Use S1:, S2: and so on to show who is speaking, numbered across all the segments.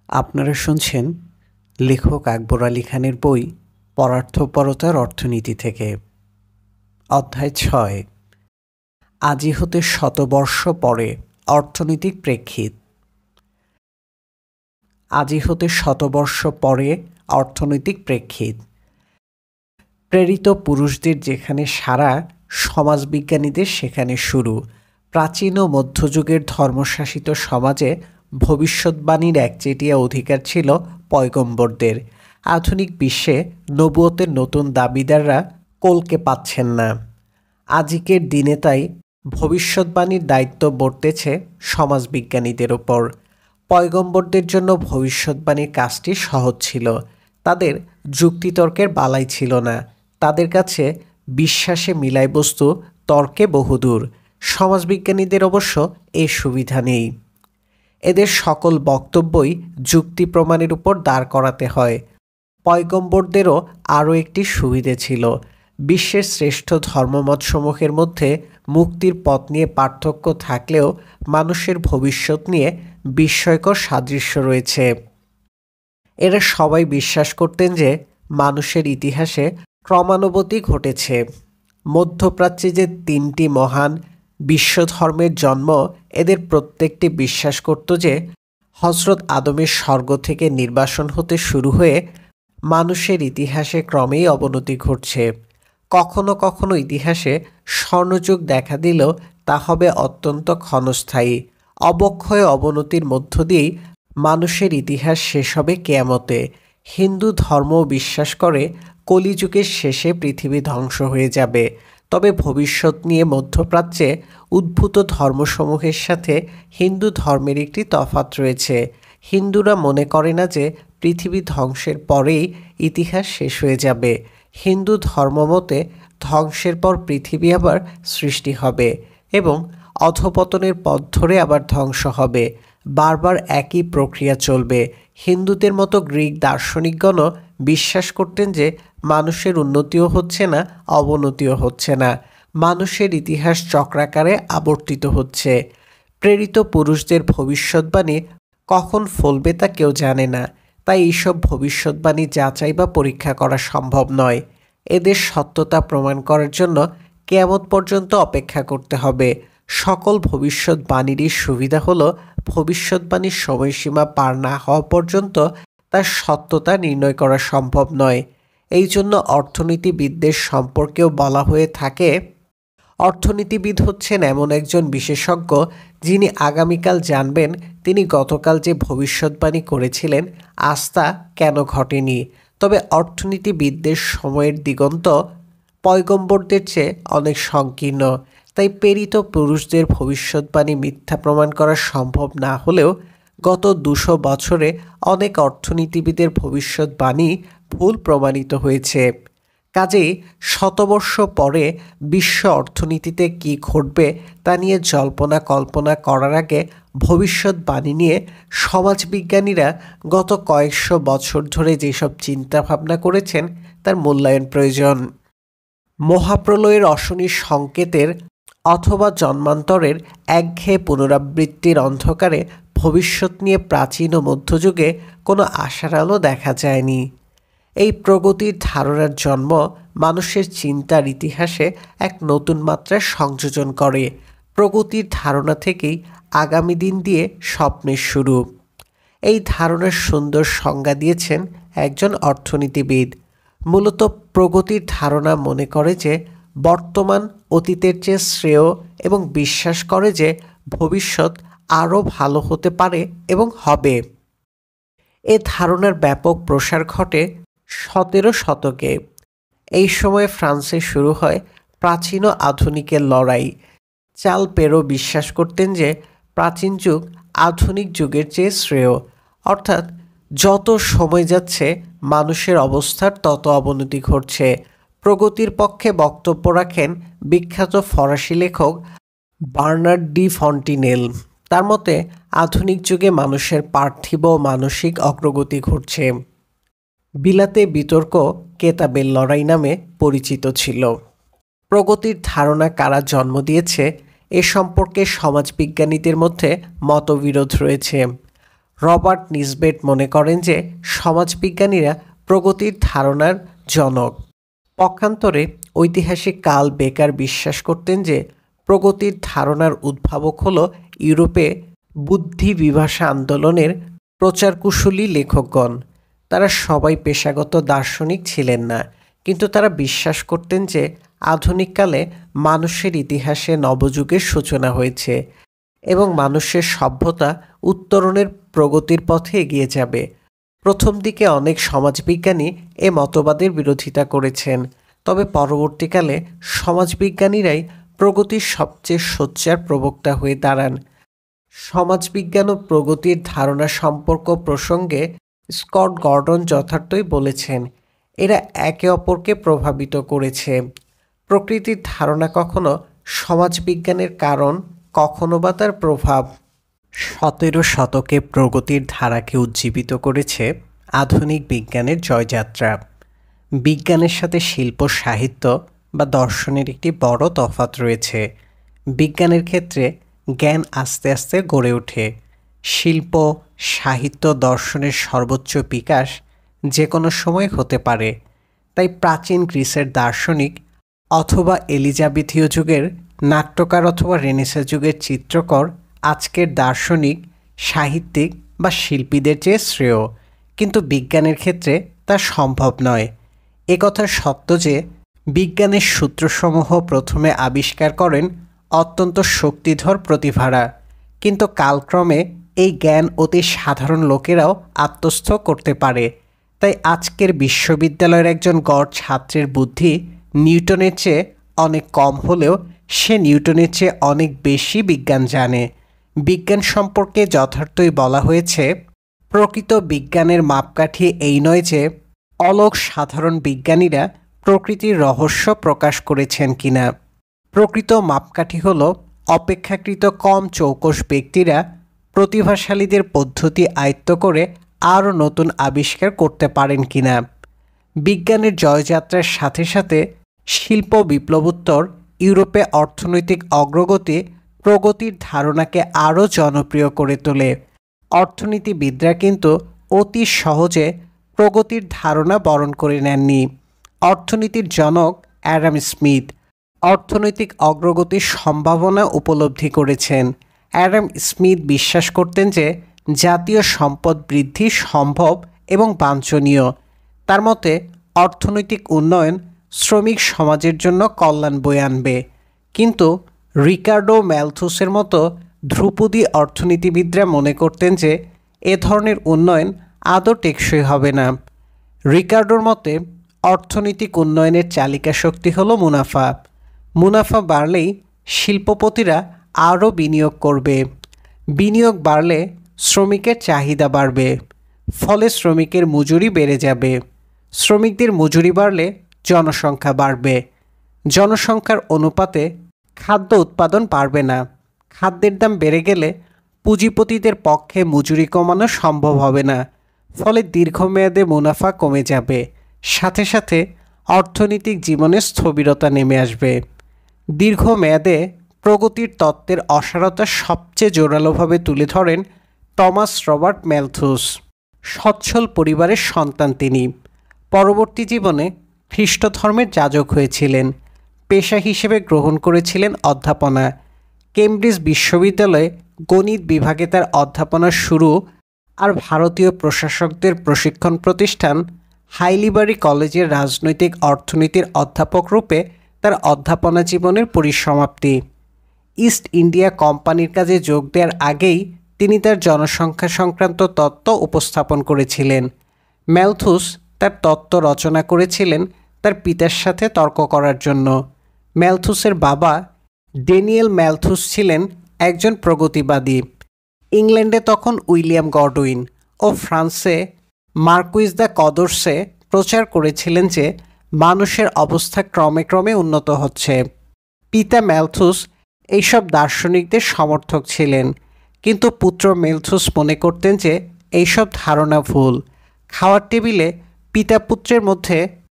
S1: আপনারা শুনছেন লেখক আকবর আলী খানের বই পরার্থপরতার অর্থনীতি থেকে। অধ্যায় ৬, আজি হতে শতবর্ষ পরে অর্থনৈতিক প্রেক্ষিত। আজি হতে শতবর্ষ পরে অর্থনৈতিক প্রেক্ষিত। প্রেরিত পুরুষদের যেখানে সারা, সমাজবিজ্ঞানীদের সেখানে শুরু। প্রাচীন ও মধ্যযুগের ধর্মশাসিত সমাজে ভবিষ্যৎবাণীর একচেটিয়া অধিকার ছিল পয়গম্বরদের। আধুনিক বিশ্বে নবুয়তের নতুন দাবিদাররা কলকে পাচ্ছেন না। আজকের দিনে তাই ভবিষ্যৎবাণীর দায়িত্ব বর্তেছে সমাজবিজ্ঞানীদের ওপর। পয়গম্বরদের জন্য ভবিষ্যৎবাণীর কাজটি সহজ ছিল। তাদের যুক্তিতর্কের বালাই ছিল না। তাদের কাছে বিশ্বাসে মিলাই বস্তু, তর্কে বহুদূর। সমাজবিজ্ঞানীদের অবশ্য এ সুবিধা নেই। এদের সকল বক্তব্যই যুক্তি প্রমাণের উপর দাঁড় করাতে হয়। পয়গম্বরদেরও আরও একটি সুবিধে ছিল। বিশ্বের শ্রেষ্ঠ ধর্মমতসমূহের মধ্যে মুক্তির পথ নিয়ে পার্থক্য থাকলেও মানুষের ভবিষ্যৎ নিয়ে বিস্ময়কর সাদৃশ্য রয়েছে। এরা সবাই বিশ্বাস করতেন যে মানুষের ইতিহাসে ক্রমানুবর্তী ঘটেছে। মধ্যপ্রাচ্যে যে তিনটি মহান বিশ্বধর্মের জন্ম, এদের প্রত্যেকটি বিশ্বাস করত যে হযরত আদমের স্বর্গ থেকে নির্বাসন হতে শুরু হয়ে মানুষের ইতিহাসে ক্রমেই অবনতি ঘটছে। কখনো কখনো ইতিহাসে স্বর্ণযুগ দেখা দিলেও তা হবে অত্যন্ত ক্ষণস্থায়ী। অবক্ষয় অবনতির মধ্য দিয়েই মানুষের ইতিহাস শেষ হবে কিয়ামতে। হিন্দু ধর্ম বিশ্বাস করে কলিযুগের শেষে পৃথিবী ধ্বংস হয়ে যাবে। তবে ভবিষ্যৎ নিয়ে মধ্যপ্রাচ্যে উদ্ভূত ধর্মসমূহের সাথে হিন্দু ধর্মের একটি তফাৎ রয়েছে। হিন্দুরা মনে করে না যে পৃথিবী ধ্বংসের পরেই ইতিহাস শেষ হয়ে যাবে। হিন্দু ধর্মমতে ধ্বংসের পর পৃথিবী আবার সৃষ্টি হবে এবং অধঃপতনের পথ ধরে আবার ধ্বংস হবে। বারবার একই প্রক্রিয়া চলবে। হিন্দুদের মতো গ্রিক দার্শনিকগণও বিশ্বাস করতেন যে মানুষের উন্নতিও হচ্ছে না, অবনতিও হচ্ছে না। মানুষের ইতিহাস চক্রাকারে আবর্তিত হচ্ছে। প্রেরিত পুরুষদের ভবিষ্যৎবাণী কখন ফলবে তা কেউ জানে না। তাই এইসব ভবিষ্যৎবাণী যাচাই বা পরীক্ষা করা সম্ভব নয়। এদের সত্যতা প্রমাণ করার জন্য কিয়ামত পর্যন্ত অপেক্ষা করতে হবে। সকল ভবিষ্যৎবাণীরই সুবিধা হলো ভবিষ্যৎবাণীর সময়সীমা পার না হওয়া পর্যন্ত তার সত্যতা নির্ণয় করা সম্ভব নয়। এই জন্য অর্থনীতিবিদদের সম্পর্কেও বলা হয়ে থাকে, অর্থনীতিবিদ হচ্ছেন এমন একজন বিশেষজ্ঞ যিনি আগামীকাল জানবেন তিনি গতকাল যে ভবিষ্যৎবাণী করেছিলেন আজ তা কেন ঘটেনি। তবে অর্থনীতিবিদদের সময়ের দিগন্ত পয়গম্বরদের চেয়ে অনেক সংকীর্ণ। তাই প্রেরিত পুরুষদের ভবিষ্যৎবাণী মিথ্যা প্রমাণ করা সম্ভব না হলেও গত 200 বছরে অনেক অর্থনীতিবিদের ভবিষ্যৎবাণী ভুল প্রমাণিত হয়েছে। কাজেই শতবর্ষ পরে বিশ্ব অর্থনীতিতে কী ঘটবে তা নিয়ে জল্পনা কল্পনা করার আগে ভবিষ্যৎবাণী নিয়ে সমাজবিজ্ঞানীরা গত কয়েকশো বছর ধরে যেসব চিন্তাভাবনা করেছেন তার মূল্যায়ন প্রয়োজন। মহাপ্রলয়ের অশনি সংকেতের অথবা জন্মান্তরের একঘেয়ে পুনরাবৃত্তির অন্ধকারে ভবিষ্যৎ নিয়ে প্রাচীন ও মধ্যযুগে কোনো আশার আলো দেখা যায়নি। এই প্রগতির ধারণার জন্ম মানুষের চিন্তার ইতিহাসে এক নতুন মাত্রার সংযোজন করে। প্রগতির ধারণা থেকেই আগামী দিন দিয়ে স্বপ্নের শুরু। এই ধারণার সুন্দর সংজ্ঞা দিয়েছেন একজন অর্থনীতিবিদ। মূলত প্রগতির ধারণা মনে করে যে বর্তমান অতীতের চেয়ে শ্রেয় এবং বিশ্বাস করে যে ভবিষ্যৎ আরও ভালো হতে পারে এবং হবে। এ ধারণার ব্যাপক প্রসার ঘটে 17 শতকে। এই সময়ে ফ্রান্সে শুরু হয় প্রাচীন ও আধুনিকের লড়াই। চার্ল পেরো বিশ্বাস করতেন যে প্রাচীন যুগ আধুনিক যুগের চেয়ে শ্রেয়, অর্থাৎ যত সময় যাচ্ছে মানুষের অবস্থার তত অবনতি ঘটছে। প্রগতির পক্ষে বক্তব্য রাখেন বিখ্যাত ফরাসি লেখক বার্নার্ড ডি ফন্টিনেল। তার মতে আধুনিক যুগে মানুষের পার্থিব ও মানসিক অগ্রগতি ঘটছে। বিলাতে বিতর্ক কেতাবের লড়াই নামে পরিচিত ছিল। প্রগতির ধারণা কারা জন্ম দিয়েছে এ সম্পর্কে সমাজবিজ্ঞানীদের মধ্যে মতবিরোধ রয়েছে। রবার্ট নিসবেট মনে করেন যে সমাজবিজ্ঞানীরা প্রগতির ধারণার জনক। পক্ষান্তরে ঐতিহাসিক কার্ল বেকার বিশ্বাস করতেন যে প্রগতির ধারণার উদ্ভাবক হল ইউরোপে বুদ্ধিবিভাষা আন্দোলনের প্রচারকুশলী লেখকগণ। তারা সবাই পেশাগত দার্শনিক ছিলেন না, কিন্তু তারা বিশ্বাস করতেন যে আধুনিককালে মানুষের ইতিহাসে নবযুগের সূচনা হয়েছে এবং মানুষের সভ্যতা উত্তরণের প্রগতির পথে এগিয়ে যাবে। প্রথম দিকে অনেক সমাজবিজ্ঞানী এ মতবাদের বিরোধিতা করেছেন, তবে পরবর্তীকালে সমাজবিজ্ঞানীরাই প্রগতির সবচেয়ে সোচ্চার প্রবক্তা হয়ে দাঁড়ান। সমাজবিজ্ঞান ও প্রগতির ধারণা সম্পর্ক প্রসঙ্গে স্কট গর্ডন যথার্থই বলেছেন, এরা একে অপরকে প্রভাবিত করেছে। প্রকৃতির ধারণা কখনো সমাজবিজ্ঞানের কারণ, কখনো বা তার প্রভাব। 17 শতকে প্রগতির ধারাকে উজ্জীবিত করেছে আধুনিক বিজ্ঞানের জয়যাত্রা। বিজ্ঞানের সাথে শিল্প, সাহিত্য বা দর্শনের একটি বড় তফাৎ রয়েছে। বিজ্ঞানের ক্ষেত্রে জ্ঞান আস্তে আস্তে গড়ে ওঠে। শিল্প, সাহিত্য, দর্শনের সর্বোচ্চ বিকাশ যে কোনো সময় হতে পারে। তাই প্রাচীন গ্রিসের দার্শনিক অথবা এলিজাবেথীয় যুগের নাট্যকার অথবা রেনেসাঁ যুগের চিত্রকর আজকের দার্শনিক, সাহিত্যিক বা শিল্পীদের চেয়ে শ্রেয়। কিন্তু বিজ্ঞানের ক্ষেত্রে তা সম্ভব নয়। একথা সত্য যে বিজ্ঞানের সূত্রসমূহ প্রথমে আবিষ্কার করেন অত্যন্ত শক্তিধর প্রতিভারা, কিন্তু কালক্রমে এই জ্ঞান অতি সাধারণ লোকেরাও আত্মস্থ করতে পারে। তাই আজকের বিশ্ববিদ্যালয়ের একজন গড় ছাত্রের বুদ্ধি নিউটনের চেয়ে অনেক কম হলেও সে নিউটনের চেয়ে অনেক বেশি বিজ্ঞান জানে। বিজ্ঞান সম্পর্কে যথার্থই বলা হয়েছে, প্রকৃত বিজ্ঞানের মাপকাঠি এই নয় যে অলোক সাধারণ বিজ্ঞানীরা প্রকৃতির রহস্য প্রকাশ করেছেন কিনা। প্রকৃত মাপকাঠি হল অপেক্ষাকৃত কম চৌকস ব্যক্তিরা প্রতিভাশালীদের পদ্ধতি আয়ত্ত করে আরও নতুন আবিষ্কার করতে পারেন কিনা। বিজ্ঞানের জয়যাত্রার সাথে সাথে শিল্প বিপ্লবোত্তর ইউরোপে অর্থনৈতিক অগ্রগতি প্রগতির ধারণাকে আরও জনপ্রিয় করে তোলে। অর্থনীতিবিদরা কিন্তু অতি সহজে প্রগতির ধারণা বরণ করে নেননি। অর্থনীতির জনক অ্যাডাম স্মিথ অর্থনৈতিক অগ্রগতির সম্ভাবনা উপলব্ধি করেছেন। অ্যাডাম স্মিথ বিশ্বাস করতেন যে জাতীয় সম্পদ বৃদ্ধি সম্ভব এবং বাঞ্ছনীয়। তার মতে অর্থনৈতিক উন্নয়ন শ্রমিক সমাজের জন্য কল্যাণ বয়ে আনবে। কিন্তু রিকার্ডো ম্যালথুসের মতো ধ্রুপদী অর্থনীতিবিদরা মনে করতেন যে এ ধরনের উন্নয়ন আদৌ টেকসই হবে না। রিকার্ডোর মতে অর্থনৈতিক উন্নয়নের চালিকা শক্তি হলো মুনাফা। মুনাফা বাড়লেই শিল্পপতিরা আরও বিনিয়োগ করবে। বিনিয়োগ বাড়লে শ্রমিকের চাহিদা বাড়বে, ফলে শ্রমিকের মজুরি বেড়ে যাবে। শ্রমিকদের মজুরি বাড়লে জনসংখ্যা বাড়বে। জনসংখ্যার অনুপাতে খাদ্য উৎপাদন বাড়বে না। খাদ্যের দাম বেড়ে গেলে পুঁজিপতিদের পক্ষে মজুরি কমানো সম্ভব হবে না, ফলে দীর্ঘমেয়াদে মুনাফা কমে যাবে। সাথে সাথে অর্থনৈতিক জীবনে স্থবিরতা নেমে আসবে। দীর্ঘমেয়াদে প্রগতির তত্ত্বের অসারতা সবচেয়ে জোরালোভাবে তুলে ধরেন টমাস রবার্ট ম্যালথুস। সচ্ছল পরিবারের সন্তান তিনি। পরবর্তী জীবনে খ্রিস্ট ধর্মের যাজক হয়েছিলেন। পেশা হিসেবে গ্রহণ করেছিলেন অধ্যাপনা। কেমব্রিজ বিশ্ববিদ্যালয়ে গণিত বিভাগে তার অধ্যাপনা শুরু, আর ভারতীয় প্রশাসকদের প্রশিক্ষণ প্রতিষ্ঠান হাইলিবারি কলেজের রাজনৈতিক অর্থনীতির অধ্যাপক রূপে তার অধ্যাপনা জীবনের পরিসমাপ্তি। ইস্ট ইন্ডিয়া কোম্পানির কাজে যোগ দেওয়ার আগেই তিনি তার জনসংখ্যা সংক্রান্ত তত্ত্ব উপস্থাপন করেছিলেন। ম্যালথুস তার তত্ত্ব রচনা করেছিলেন তার পিতার সাথে তর্ক করার জন্য। ম্যালথুসের বাবা ড্যানিয়েল ম্যালথুস ছিলেন একজন প্রগতিবাদী। ইংল্যান্ডে তখন উইলিয়াম গডউইন ও ফ্রান্সে মার্কুইস দ্য কদর্সে প্রচার করেছিলেন যে মানুষের অবস্থা ক্রমে ক্রমে উন্নত হচ্ছে। পিতা ম্যালথুস এইসব দার্শনিকদের সমর্থক ছিলেন, কিন্তু পুত্র ম্যালথুস মনে করতেন যে এইসব ধারণা ভুল। খাওয়ার টেবিলে পিতা পুত্রের মধ্যে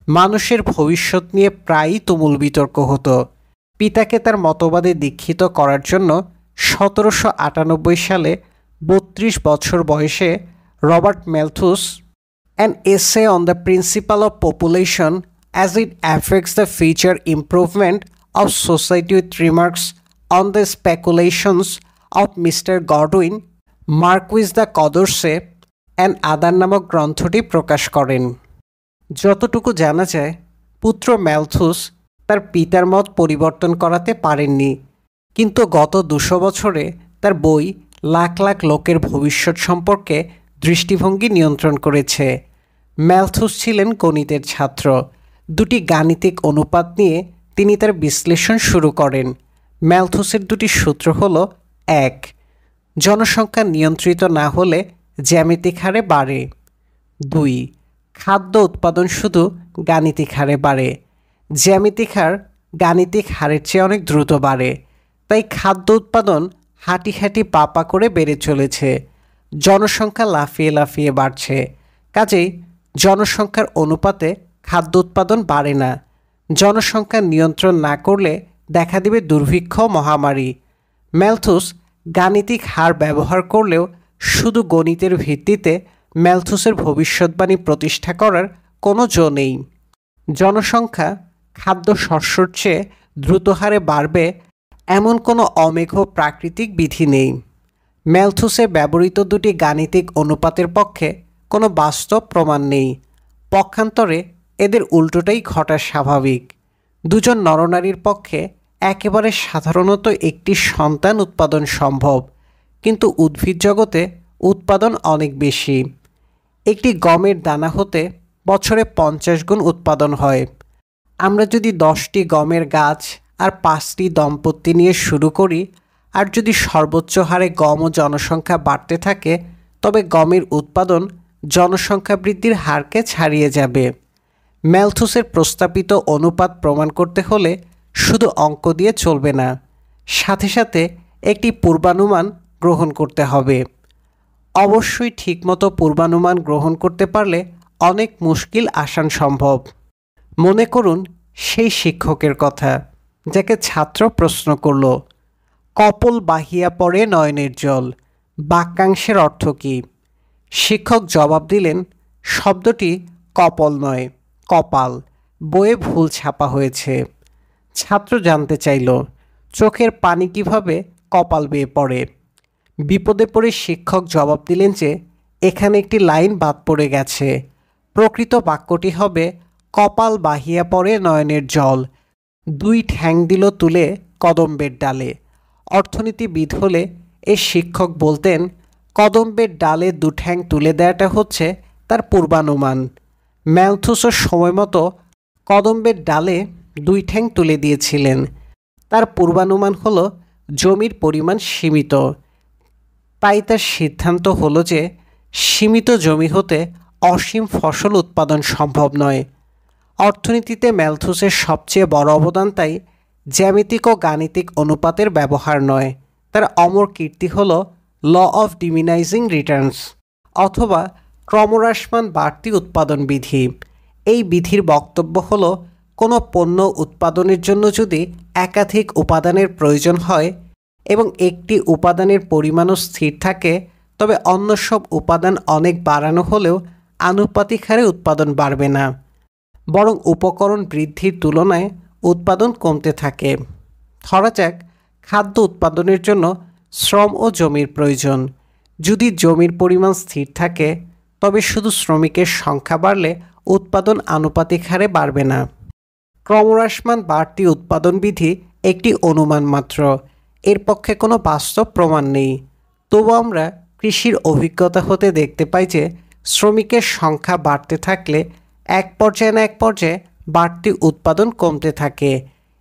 S1: মানুষের ভবিষ্যৎ নিয়ে প্রায়ই তুমুল বিতর্ক হতো। পিতাকে তার মতবাদে দীক্ষিত করার জন্য 1798 সালে 32 বছর বয়সে Robert Malthus an essay on the principle of population as it affects the future improvement of society with remarks on the speculations of mister Godwin Marquis de Condorcet and other নামক গ্রন্থটি প্রকাশ করেন। যতটুকু জানা যায়, পুত্র ম্যালথুস তার পিতার মত পরিবর্তন করাতে পারেননি, কিন্তু গত 200 বছরে তার বই লাখ লাখ লোকের ভবিষ্যৎ সম্পর্কে দৃষ্টিভঙ্গি নিয়ন্ত্রণ করেছে। ম্যালথুস ছিলেন গণিতের ছাত্র। দুটি গাণিতিক অনুপাত নিয়ে তিনি তার বিশ্লেষণ শুরু করেন। ম্যালথুসের দুটি সূত্র হল: 1. জনসংখ্যা নিয়ন্ত্রিত না হলে জ্যামিতিক হারে বাড়ে। 2. খাদ্য উৎপাদন শুধু গাণিতিক হারে বাড়ে। জ্যামিতিক হার গাণিতিক হারের চেয়ে অনেক দ্রুত বাড়ে, তাই খাদ্য উৎপাদন হাঁটি হাঁটি পা করে বেড়ে চলেছে। জনসংখ্যা লাফিয়ে লাফিয়ে বাড়ছে, কাজেই জনসংখ্যার অনুপাতে খাদ্য উৎপাদন বাড়ে না। জনসংখ্যা নিয়ন্ত্রণ না করলে দেখা দেবে দুর্ভিক্ষ, মহামারী। ম্যালথুস গাণিতিক হার ব্যবহার করলেও শুধু গণিতের ভিত্তিতে ম্যালথুসের ভবিষ্যৎবাণী প্রতিষ্ঠা করার কোনো জো নেই। জনসংখ্যা খাদ্য শস্যর চেয়ে দ্রুত হারে বাড়বে এমন কোনো অমেঘ প্রাকৃতিক বিধি নেই। ম্যালথুসে ব্যবহৃত দুটি গাণিতিক অনুপাতের পক্ষে কোনো বাস্তব প্রমাণ নেই। পক্ষান্তরে এদের উল্টোটাই ঘটা স্বাভাবিক। দুজন নরনারীর পক্ষে একেবারে সাধারণত একটি সন্তান উৎপাদন সম্ভব, কিন্তু উদ্ভিদ জগতে উৎপাদন অনেক বেশি। একটি গমের দানা হতে বছরে 50 গুণ উৎপাদন হয়। আমরা যদি 10টি গমের গাছ আর 5টি দম্পতি নিয়ে শুরু করি, আর যদি সর্বোচ্চ হারে গম ও জনসংখ্যা বাড়তে থাকে, তবে গমের উৎপাদন জনসংখ্যা বৃদ্ধির হারকে ছাড়িয়ে যাবে। ম্যালথুসের প্রস্তাবিত অনুপাত প্রমাণ করতে হলে শুধু অঙ্ক দিয়ে চলবে না, সাথে সাথে একটি পূর্বানুমান গ্রহণ করতে হবে। অবশ্যই ঠিকমতো পূর্বানুমান গ্রহণ করতে পারলে অনেক মুশকিল আসান সম্ভব। মনে করুন সেই শিক্ষকের কথা, যাকে ছাত্র প্রশ্ন করল, কপল বাহিয়া পড়ে নয়নের জল বাক্যাংশের অর্থ কী? শিক্ষক জবাব দিলেন, শব্দটি কপল নয়, কপাল, বইয়ে ভুল ছাপা হয়েছে। ছাত্র জানতে চাইল, চোখের পানি কিভাবে কপাল বেয়ে পড়ে? বিপদে পড়ে শিক্ষক জবাব দিলেন যে এখানে একটি লাইন বাদ পড়ে গেছে। প্রকৃত বাক্যটি হবে, কপাল বাহিয়া পড়ে নয়নের জল, দুই ঠ্যাং দিল তুলে কদম্বের ডালে। অর্থনীতিবিদ হলে এই শিক্ষক বলতেন, কদম্বের ডালে দু ঠ্যাং তুলে দেওয়াটা হচ্ছে তার পূর্বানুমান। ম্যালথুসও সময় মতো কদম্বের ডালে দুই ঠ্যাং তুলে দিয়েছিলেন। তার পূর্বানুমান হলো জমির পরিমাণ সীমিত, তাই তার সিদ্ধান্ত হলো যে সীমিত জমি হতে অসীম ফসল উৎপাদন সম্ভব নয়। অর্থনীতিতে ম্যালথুসের সবচেয়ে বড় অবদান তাই জ্যামিতিক ও গাণিতিক অনুপাতের ব্যবহার নয়, তার অমর কীর্তি হল ল অফ ডিমিনাইজিং রিটার্নস অথবা ক্রমহ্রাসমান বাড়তি উৎপাদন বিধি। এই বিধির বক্তব্য হল, কোনো পণ্য উৎপাদনের জন্য যদি একাধিক উপাদানের প্রয়োজন হয় এবং একটি উপাদানের পরিমাণও স্থির থাকে, তবে অন্য সব উপাদান অনেক বাড়ানো হলেও আনুপাতিক হারে উৎপাদন বাড়বে না, বরং উপকরণ বৃদ্ধির তুলনায় উৎপাদন কমতে থাকে। ধরা যাক, খাদ্য উৎপাদনের জন্য শ্রম ও জমির প্রয়োজন। যদি জমির পরিমাণ স্থির থাকে, তবে শুধু শ্রমিকের সংখ্যা বাড়লে উৎপাদন আনুপাতিক হারে বাড়বে না। ক্রমহ্রাসমান বাড়তি উৎপাদন বিধি একটি অনুমান মাত্র, এর পক্ষে কোনো বাস্তব প্রমাণ নেই। তবু আমরা কৃষির অভিজ্ঞতা হতে দেখতে পাই যে শ্রমিকের সংখ্যা বাড়তে থাকলে এক পর্যায়ে না এক পর্যায়ে বাড়তি উৎপাদন কমতে থাকে।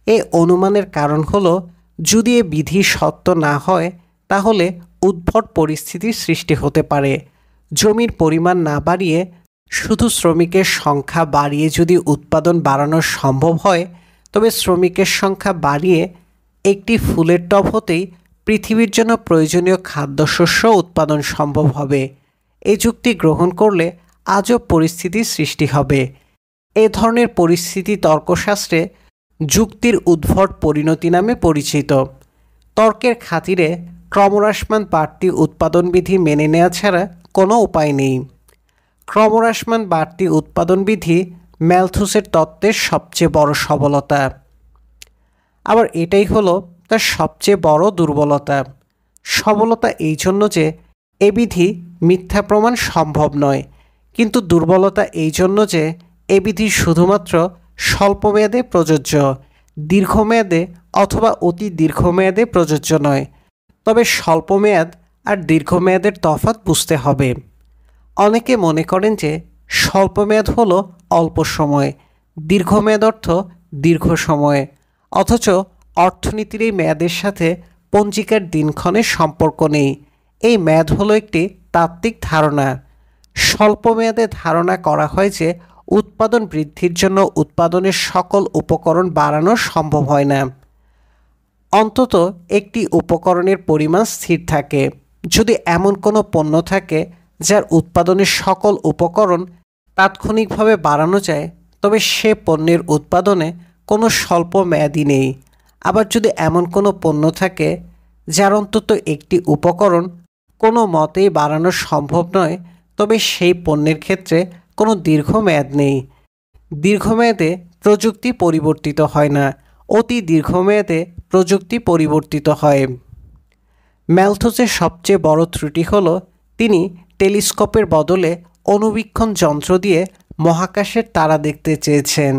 S1: এই অনুমানের কারণ হলো, যদি এ বিধি সত্য না হয় তাহলে উদ্ভট পরিস্থিতির সৃষ্টি হতে পারে। জমির পরিমাণ না বাড়িয়ে শুধু শ্রমিকের সংখ্যা বাড়িয়ে যদি উৎপাদন বাড়ানো সম্ভব হয়, তবে শ্রমিকের সংখ্যা বাড়িয়ে একটি ফুলের টব হতেই পৃথিবীর জন্য প্রয়োজনীয় খাদ্যশস্য উৎপাদন সম্ভব হবে। এই যুক্তি গ্রহণ করলে আজব পরিস্থিতির সৃষ্টি হবে। এ ধরনের পরিস্থিতি তর্কশাস্ত্রে যুক্তির উদ্ভট পরিণতি নামে পরিচিত। তর্কের খাতিরে ক্রমহ্রাসমান বাড়তি উৎপাদন বিধি মেনে নেওয়া ছাড়া কোনো উপায় নেই। ক্রমহ্রাসমান বাড়তি উৎপাদন বিধি ম্যালথুসের তত্ত্বের সবচেয়ে বড় সবলতা। আবার এটাই হলো তার সবচেয়ে বড় দুর্বলতা। সবলতা এই জন্য যে এ বিধি মিথ্যা প্রমাণ সম্ভব নয়, কিন্তু দুর্বলতা এই জন্য যে এ বিধি শুধুমাত্র স্বল্পমেয়াদে প্রযোজ্য, দীর্ঘমেয়াদে অথবা অতি দীর্ঘমেয়াদে প্রযোজ্য নয়। তবে স্বল্পমেয়াদ আর দীর্ঘমেয়াদের তফাৎ বুঝতে হবে। অনেকে মনে করেন যে স্বল্পমেয়াদ হলো অল্প সময়, দীর্ঘমেয়াদ অর্থ দীর্ঘ সময়, অথচ অর্থনীতির এই মেয়াদের সাথে পঞ্জিকার দিনক্ষণের সম্পর্ক নেই। এই মেয়াদ হলো একটি তাত্ত্বিক ধারণা। স্বল্পমেয়াদে ধারণা করা হয় যে উৎপাদন বৃদ্ধির জন্য উৎপাদনের সকল উপকরণ বাড়ানো সম্ভব হয় না। অন্তত একটি উপকরণের পরিমাণ স্থির থাকে। যদি এমন কোনো পণ্য থাকে যার উৎপাদনের সকল উপকরণ তাৎক্ষণিকভাবে বাড়ানো যায়, তবে সে পণ্যের উৎপাদনে কোনো স্বল্প মেয়াদি নেই। আবার যদি এমন কোনো পণ্য থাকে যার অন্তত একটি উপকরণ কোনো মতেই বাড়ানো সম্ভব নয়, তবে সেই পণ্যের ক্ষেত্রে কোনো দীর্ঘমেয়াদ নেই। দীর্ঘমেয়াদে প্রযুক্তি পরিবর্তিত হয় না, অতি দীর্ঘমেয়াদে প্রযুক্তি পরিবর্তিত হয়। ম্যালথুসের সবচেয়ে বড় ত্রুটি হলো তিনি টেলিস্কোপের বদলে অণুবীক্ষণ যন্ত্র দিয়ে মহাকাশের তারা দেখতে চেয়েছেন।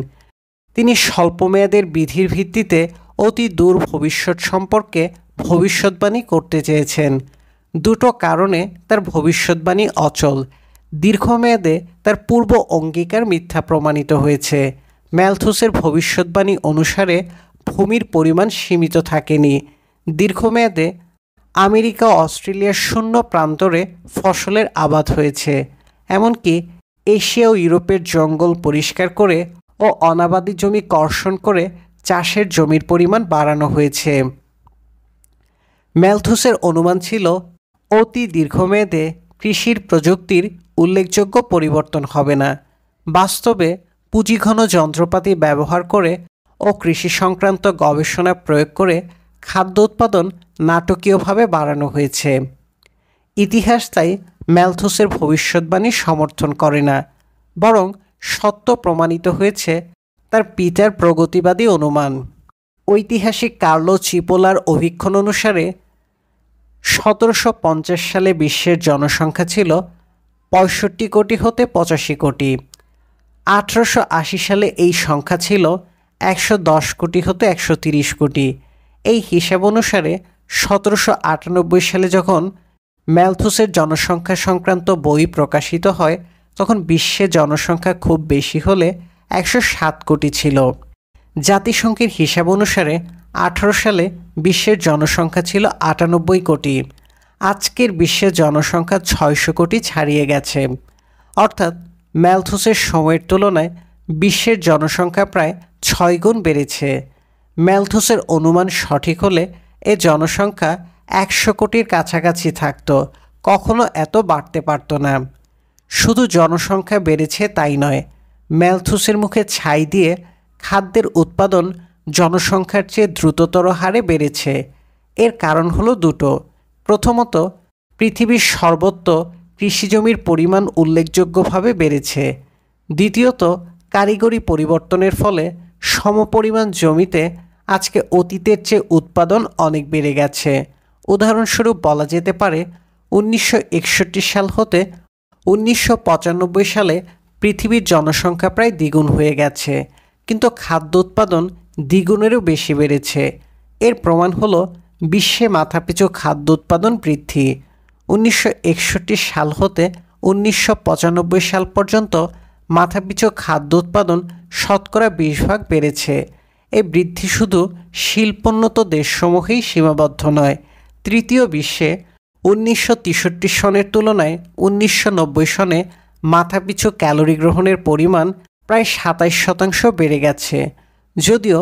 S1: তিনি স্বল্পমেয়াদের বিধির ভিত্তিতে অতি দূর ভবিষ্যৎ সম্পর্কে ভবিষ্যৎবাণী করতে চেয়েছেন। দুটো কারণে তার ভবিষ্যৎবাণী অচল। দীর্ঘমেয়াদে তার পূর্ব অঙ্গীকার মিথ্যা প্রমাণিত হয়েছে। ম্যালথুসের ভবিষ্যৎবাণী অনুসারে ভূমির পরিমাণ সীমিত থাকেনি। দীর্ঘমেয়াদে আমেরিকা ও অস্ট্রেলিয়ার শূন্য প্রান্তরে ফসলের আবাদ হয়েছে। এমনকি এশিয়া ও ইউরোপের জঙ্গল পরিষ্কার করে ও অনাবাদি জমি কর্ষণ করে চাষের জমির পরিমাণ বাড়ানো হয়েছে। ম্যালথুসের অনুমান ছিল অতি দীর্ঘমেয়াদে কৃষির প্রযুক্তির উল্লেখযোগ্য পরিবর্তন হবে না। বাস্তবে পুঁজিঘন যন্ত্রপাতি ব্যবহার করে ও কৃষি সংক্রান্ত গবেষণা প্রয়োগ করে খাদ্য উৎপাদন নাটকীয়ভাবে বাড়ানো হয়েছে। ইতিহাস তাই ম্যালথুসের ভবিষ্যৎবাণী সমর্থন করে না, বরং সত্য প্রমাণিত হয়েছে তার পিতার প্রগতিবাদী অনুমান। ঐতিহাসিক কার্লো চিপোলার অভীক্ষণ অনুসারে 1750 সালে বিশ্বের জনসংখ্যা ছিল 65 কোটি হতে 85 কোটি। 1880 সালে এই সংখ্যা ছিল 110 কোটি হতে 130 কোটি। এই হিসাব অনুসারে 1798 সালে যখন ম্যালথুসের জনসংখ্যা সংক্রান্ত বই প্রকাশিত হয়, তখন বিশ্বে জনসংখ্যা খুব বেশি হলে 107 কোটি ছিল। জাতিসংঘের হিসাব অনুসারে 18 সালে বিশ্বের জনসংখ্যা ছিল 98 কোটি। আজকের বিশ্বের জনসংখ্যা 600 কোটি ছাড়িয়ে গেছে। অর্থাৎ ম্যালথুসের সময়ের তুলনায় বিশ্বের জনসংখ্যা প্রায় 6 গুণ বেড়েছে। ম্যালথুসের অনুমান সঠিক হলে এ জনসংখ্যা 100 কোটির কাছাকাছি থাকত, কখনো এত বাড়তে পারত না। শুধু জনসংখ্যা বেড়েছে তাই নয়, ম্যালথুসের মুখে ছাই দিয়ে খাদ্যের উৎপাদন জনসংখ্যার চেয়ে দ্রুততর হারে বেড়েছে। এর কারণ হলো দুটো। প্রথমত, পৃথিবীর সর্বত্র কৃষিজমির পরিমাণ উল্লেখযোগ্যভাবে বেড়েছে। দ্বিতীয়ত, কারিগরি পরিবর্তনের ফলে সমপরিমাণ জমিতে আজকে অতীতের চেয়ে উৎপাদন অনেক বেড়ে গেছে। উদাহরণস্বরূপ বলা যেতে পারে 1961 সাল হতে 1995 সালে পৃথিবীর জনসংখ্যা প্রায় দ্বিগুণ হয়ে গেছে, কিন্তু খাদ্য উৎপাদন দ্বিগুণেরও বেশি বেড়েছে। এর প্রমাণ হলো বিশ্বে মাথাপিছু খাদ্য উৎপাদন বৃদ্ধি। 1961 সাল হতে 1995 সাল পর্যন্ত মাথাপিছু খাদ্য উৎপাদন শতকরা 20% বেড়েছে। এই বৃদ্ধি শুধু শিল্পোন্নত দেশসমূহেই সীমাবদ্ধ নয়। তৃতীয় বিশ্বে 1963 সনের তুলনায় 1990 সনে মাথাপিছু ক্যালোরি গ্রহণের পরিমাণ প্রায় 27% বেড়ে গেছে। যদিও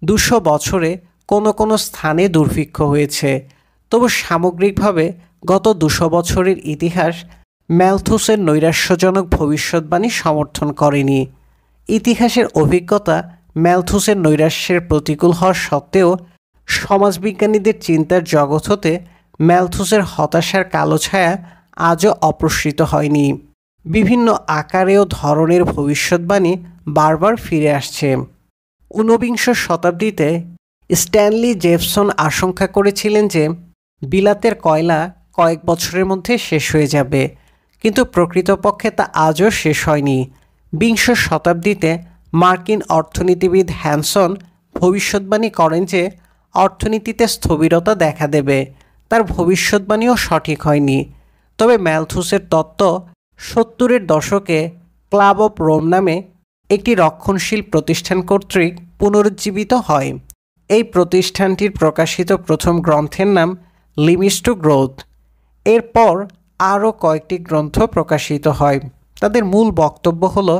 S1: 200 বছরে কোনো কোনো স্থানে দুর্ভিক্ষ হয়েছে, তবু সামগ্রিকভাবে গত 200 বছরের ইতিহাস ম্যালথুসের নৈরাশ্যজনক ভবিষ্যৎবাণী সমর্থন করেনি। ইতিহাসের অভিজ্ঞতা ম্যালথুসের নৈরাশ্যের প্রতিকূল হওয়া সত্ত্বেও সমাজবিজ্ঞানীদের চিন্তার জগৎ হতে ম্যালথুসের হতাশার কালো ছায়া আজও অপ্রসৃত হয়নি। বিভিন্ন আকারে ও ধরনের ভবিষ্যৎবাণী বারবার ফিরে আসছে। ঊনবিংশ শতাব্দীতে স্ট্যানলি জেফসন আশঙ্কা করেছিলেন যে বিলাতের কয়লা কয়েক বছরের মধ্যে শেষ হয়ে যাবে, কিন্তু প্রকৃতপক্ষে তা আজও শেষ হয়নি। বিংশ শতাব্দীতে মার্কিন অর্থনীতিবিদ হ্যানসন ভবিষ্যৎবাণী করেন যে অর্থনীতিতে স্থবিরতা দেখা দেবে। তার ভবিষ্যৎবাণীও সঠিক হয়নি। তবে ম্যালথুসের তত্ত্ব 70-এর দশকে ক্লাব অফ রোম নামে একটি রক্ষণশীল প্রতিষ্ঠান কর্তৃক পুনরুজ্জীবিত হয়। এই প্রতিষ্ঠানটির প্রকাশিত প্রথম গ্রন্থের নাম লিমিটস টু গ্রোথ। এরপর আরও কয়েকটি গ্রন্থ প্রকাশিত হয়। তাদের মূল বক্তব্য হল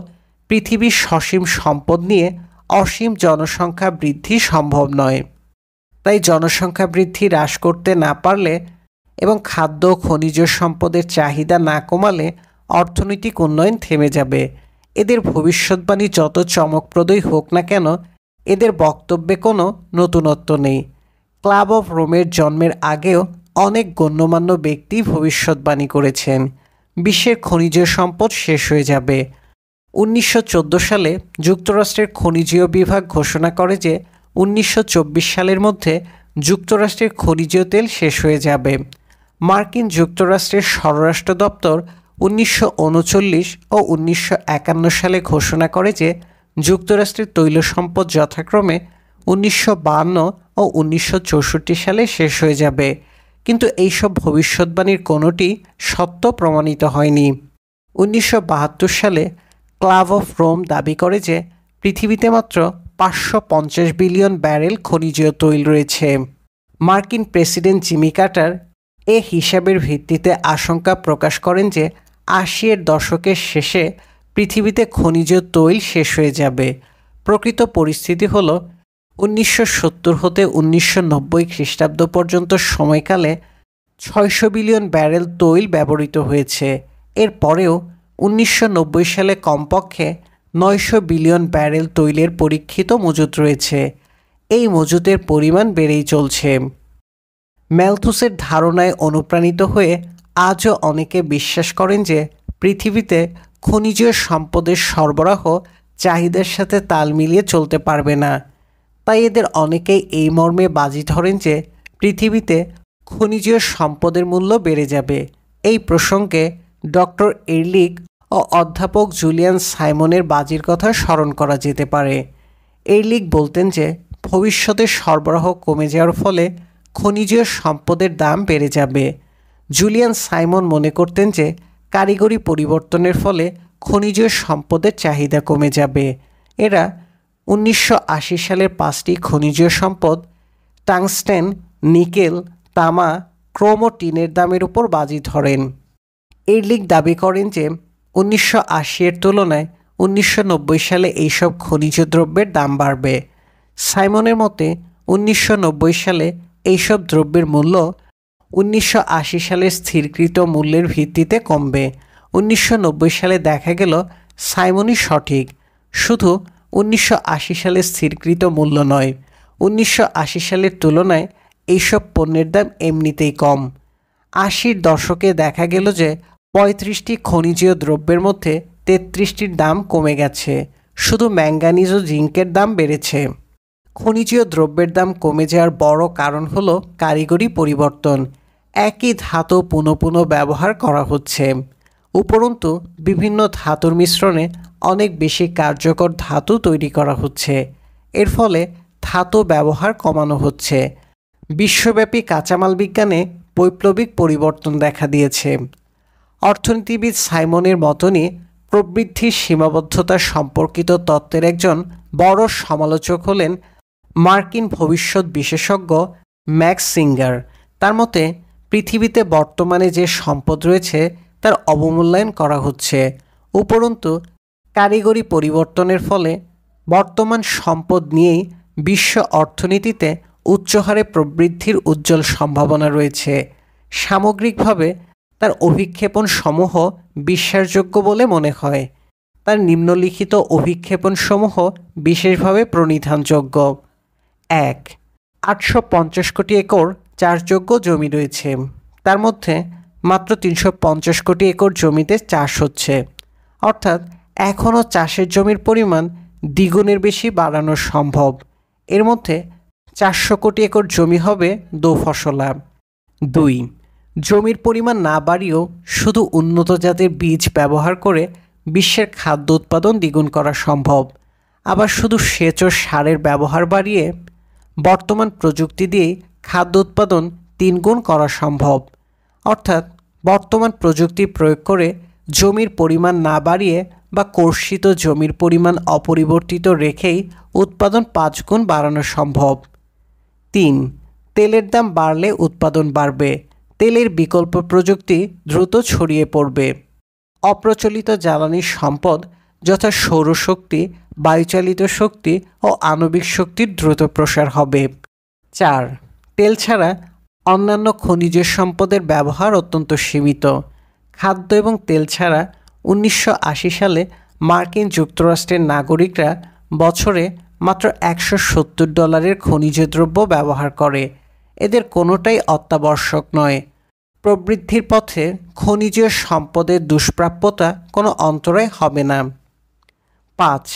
S1: পৃথিবীর সসীম সম্পদ নিয়ে অসীম জনসংখ্যা বৃদ্ধি সম্ভব নয়। তাই জনসংখ্যা বৃদ্ধি হ্রাস করতে না পারলে এবং খাদ্য খনিজ সম্পদের চাহিদা না কমালে অর্থনৈতিক উন্নয়ন থেমে যাবে। এদের ভবিষ্যৎবাণী যত চমকপ্রদই হোক না কেন, এদের বক্তব্যে কোনো নতুনত্ব নেই। ক্লাব অফ রোমের জন্মের আগেও অনেক গণ্যমান্য ব্যক্তি ভবিষ্যৎবাণী করেছেন বিশ্বের খনিজ সম্পদ শেষ হয়ে যাবে। 1914 সালে যুক্তরাষ্ট্রের খনিজীয় বিভাগ ঘোষণা করে যে 1924 সালের মধ্যে যুক্তরাষ্ট্রের খনিজীয় তেল শেষ হয়ে যাবে। মার্কিন যুক্তরাষ্ট্রের স্বরাষ্ট্র দপ্তর 1939 ও 1951 সালে ঘোষণা করে যে যুক্তরাষ্ট্রের তৈল সম্পদ যথাক্রমে 1952 ও 1964 সালে শেষ হয়ে যাবে, কিন্তু এইসব ভবিষ্যৎবাণীর কোনোটি সত্য প্রমাণিত হয়নি। 1972 সালে ক্লাব অফ রোম দাবি করে যে পৃথিবীতে মাত্র 550 বিলিয়ন ব্যারেল খনিজীয় তৈল রয়েছে। মার্কিন প্রেসিডেন্ট জিমি কার্টার এ হিসাবের ভিত্তিতে আশঙ্কা প্রকাশ করেন যে 80-এর দশকের শেষে পৃথিবীতে খনিজীয় তৈল শেষ হয়ে যাবে। প্রকৃত পরিস্থিতি হল 1970 হতে 1990 খ্রিস্টাব্দ পর্যন্ত সময়কালে 600 বিলিয়ন ব্যারেল তৈল ব্যবহৃত হয়েছে। এরপরেও 1990 সালে কমপক্ষে 900 বিলিয়ন ব্যারেল তৈলের পরীক্ষিত মজুত রয়েছে। এই মজুতের পরিমাণ বেড়েই চলছে। ম্যালথুসের ধারণায় অনুপ্রাণিত হয়ে আজও অনেকে বিশ্বাস করেন যে পৃথিবীতে খনিজীয় সম্পদের সরবরাহ চাহিদার সাথে তাল মিলিয়ে চলতে পারবে না। তাই এদের অনেকেই এই মর্মে বাজি ধরেন যে পৃথিবীতে খনিজীয় সম্পদের মূল্য বেড়ে যাবে। এই প্রসঙ্গে ডক্টর এরলিক ও অধ্যাপক জুলিয়ান সাইমনের বাজির কথা স্মরণ করা যেতে পারে। এরলিক বলতেন যে ভবিষ্যতে সরবরাহ কমে যাওয়ার ফলে খনিজীয় সম্পদের দাম বেড়ে যাবে। জুলিয়ান সাইমন মনে করতেন যে কারিগরি পরিবর্তনের ফলে খনিজীয় সম্পদের চাহিদা কমে যাবে। এরা 1980 সালের 5টি খনিজীয় সম্পদ টাংস্টেন, নিকেল, তামা, ক্রোম ও টিনের দামের উপর বাজি ধরেন। এরলিক দাবি করেন যে 1980-এর তুলনায় 1990 সালে এইসব খনিজ দ্রব্যের দাম বাড়বে। সাইমনের মতে 1990 সালে এইসব দ্রব্যের মূল্য 1980 সালের স্থিরকৃত মূল্যের ভিত্তিতে কমবে। 1990 সালে দেখা গেল সাইমনই সঠিক। শুধু 1980 সালে স্থিরকৃত মূল্য নয়, 1980 সালের তুলনায় এইসব পণ্যের দাম এমনিতেই কম। 80-র দশকে দেখা গেল যে 35টি খনিজীয় দ্রব্যের মধ্যে 33টির দাম কমে গেছে। শুধু ম্যাঙ্গানিজ ও জিঙ্কের দাম বেড়েছে। খনিজীয় দ্রব্যের দাম কমে যাওয়ার বড় কারণ হল কারিগরি পরিবর্তন। একই ধাতু পুনঃ পুনঃ ব্যবহার করা হচ্ছে। উপরন্তু বিভিন্ন ধাতুর মিশ্রণে অনেক বেশি কার্যকর ধাতু তৈরি করা হচ্ছে। এর ফলে ধাতু ব্যবহার কমানো হচ্ছে। বিশ্বব্যাপী কাঁচামাল বিজ্ঞানে বৈপ্লবিক পরিবর্তন দেখা দিয়েছে। অর্থনীতিবিদ সাইমনের মতনই প্রবৃদ্ধির সীমাবদ্ধতা সম্পর্কিত তত্ত্বের একজন বড় সমালোচক হলেন মার্কিন ভবিষ্যৎ বিশেষজ্ঞ ম্যাক্স সিঙ্গার। তার মতে পৃথিবীতে বর্তমানে যে সম্পদ রয়েছে তার অবমূল্যায়ন করা হচ্ছে। উপরন্তু কারিগরি পরিবর্তনের ফলে বর্তমান সম্পদ নিয়েই বিশ্ব অর্থনীতিতে উচ্চহারে প্রবৃদ্ধির উজ্জ্বল সম্ভাবনা রয়েছে। সামগ্রিকভাবে তার অভিক্ষেপণ সমূহ বিশ্বাসযোগ্য বলে মনে হয়। তার নিম্নলিখিত অভিক্ষেপণ সমূহ বিশেষভাবে প্রণিধানযোগ্য। 1. 850 কোটি একর চাষযোগ্য জমি রয়েছে, তার মধ্যে মাত্র 350 কোটি একর জমিতে চাষ হচ্ছে। অর্থাৎ এখনও চাষের জমির পরিমাণ দ্বিগুণের বেশি বাড়ানো সম্ভব। এর মধ্যে 400 কোটি একর জমি হবে দোফসলা। 2. জমির পরিমাণ না বাড়িয়েও শুধু উন্নত জাতের বীজ ব্যবহার করে বিশ্বের খাদ্য উৎপাদন দ্বিগুণ করা সম্ভব। আবার শুধু সেচ ও সারের ব্যবহার বাড়িয়ে বর্তমান প্রযুক্তি দিয়েই খাদ্য উৎপাদন 3 গুণ করা সম্ভব। অর্থাৎ বর্তমান প্রযুক্তি প্রয়োগ করে জমির পরিমাণ না বাড়িয়ে বা কর্ষিত জমির পরিমাণ অপরিবর্তিত রেখেই উৎপাদন 5 গুণ বাড়ানো সম্ভব। 3. তেলের দাম বাড়লে উৎপাদন বাড়বে। তেলের বিকল্প প্রযুক্তি দ্রুত ছড়িয়ে পড়বে। অপ্রচলিত জ্বালানি সম্পদ যথা সৌরশক্তি, বায়ুচালিত শক্তি ও আণবিক শক্তির দ্রুত প্রসার হবে। 4. তেল ছাড়া অন্যান্য খনিজ সম্পদের ব্যবহার অত্যন্ত সীমিত। খাদ্য এবং তেল ছাড়া 1980 সালে মার্কিন যুক্তরাষ্ট্রের নাগরিকরা বছরে মাত্র $170 খনিজ দ্রব্য ব্যবহার করে। এদের কোনোটাই অত্যাবশ্যক নয়। প্রবৃদ্ধির পথে খনিজ সম্পদের দুষ্প্রাপ্যতা কোনো অন্তরায় হবে না। 5.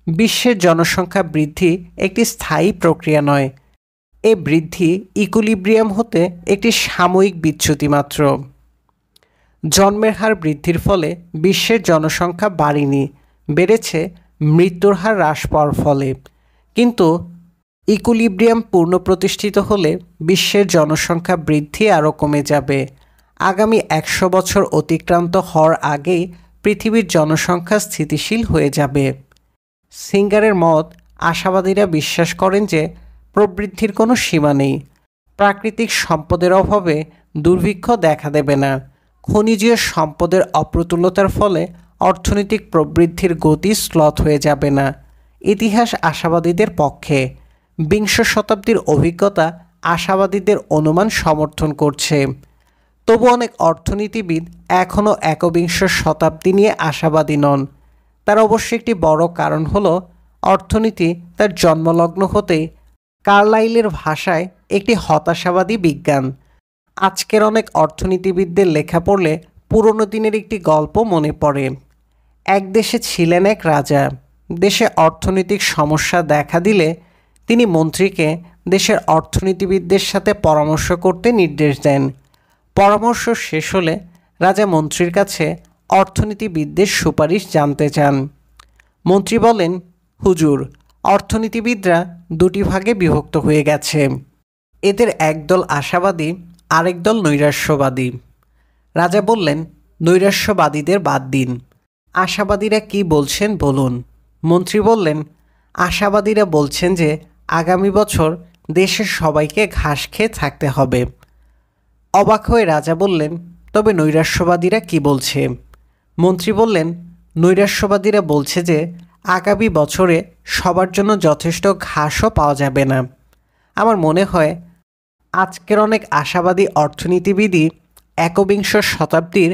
S1: বিশ্বের জনসংখ্যা বৃদ্ধি একটি স্থায়ী প্রক্রিয়া নয়। এ বৃদ্ধি ইকুইলিব্রিয়াম হতে একটি সাময়িক বিচ্যুতি মাত্র। জন্মের হার বৃদ্ধির ফলে বিশ্বের জনসংখ্যা বাড়েনি, বেড়েছে মৃত্যুর হার হ্রাস পাওয়ার ফলে। কিন্তু ইকুইলিব্রিয়াম পুনঃপ্রতিষ্ঠিত হলে বিশ্বের জনসংখ্যা বৃদ্ধি আরও কমে যাবে। আগামী 100 বছর অতিক্রান্ত হওয়ার আগেই পৃথিবীর জনসংখ্যা স্থিতিশীল হয়ে যাবে। সিঙ্গারের মত, আশাবাদীরা বিশ্বাস করেন যে প্রবৃদ্ধির কোনো সীমা নেই। প্রাকৃতিক সম্পদের অভাবে দুর্ভিক্ষ দেখা দেবে না। খনিজীয় সম্পদের অপ্রতুলতার ফলে অর্থনৈতিক প্রবৃদ্ধির গতি শ্লথ হয়ে যাবে না। ইতিহাস আশাবাদীদের পক্ষে। বিংশ শতাব্দীর অভিজ্ঞতা আশাবাদীদের অনুমান সমর্থন করছে। তবু অনেক অর্থনীতিবিদ এখনও একবিংশ শতাব্দী নিয়ে আশাবাদী নন। তার অবশ্য একটি বড় কারণ হলো অর্থনীতি তার জন্মলগ্ন হতেই কার্লাইলের ভাষায় একটি হতাশাবাদী বিজ্ঞান। আজকের অনেক অর্থনীতিবিদদের লেখা পড়লে পুরনো দিনের একটি গল্প মনে পড়ে। এক দেশে ছিলেন এক রাজা। দেশে অর্থনৈতিক সমস্যা দেখা দিলে তিনি মন্ত্রীকে দেশের অর্থনীতিবিদদের সাথে পরামর্শ করতে নির্দেশ দেন। পরামর্শ শেষ হলে রাজা মন্ত্রীর কাছে অর্থনীতিবিদদের সুপারিশ জানতে চান। মন্ত্রী বলেন, হুজুর, অর্থনীতিবিদরা 2টি ভাগে বিভক্ত হয়ে গেছে। এদের একদল আশাবাদী, আরেক দল নৈরাশ্যবাদী। রাজা বললেন, নৈরাশ্যবাদীদের বাদ দিন। আশাবাদীরা কি বলছেন বলুন। মন্ত্রী বললেন, আশাবাদীরা বলছেন যে আগামী বছর দেশের সবাইকে ঘাস খেয়ে থাকতে হবে। অবাক হয়ে রাজা বললেন, তবে নৈরাশ্যবাদীরা কি বলছে? মন্ত্রী বললেন, নৈরাশ্যবাদীরা বলছে যে আগামী বছরে সবার জন্য যথেষ্ট ঘাসও পাওয়া যাবে না। আমার মনে হয় আজকের অনেক আশাবাদী অর্থনীতিবিদই একবিংশ শতাব্দীর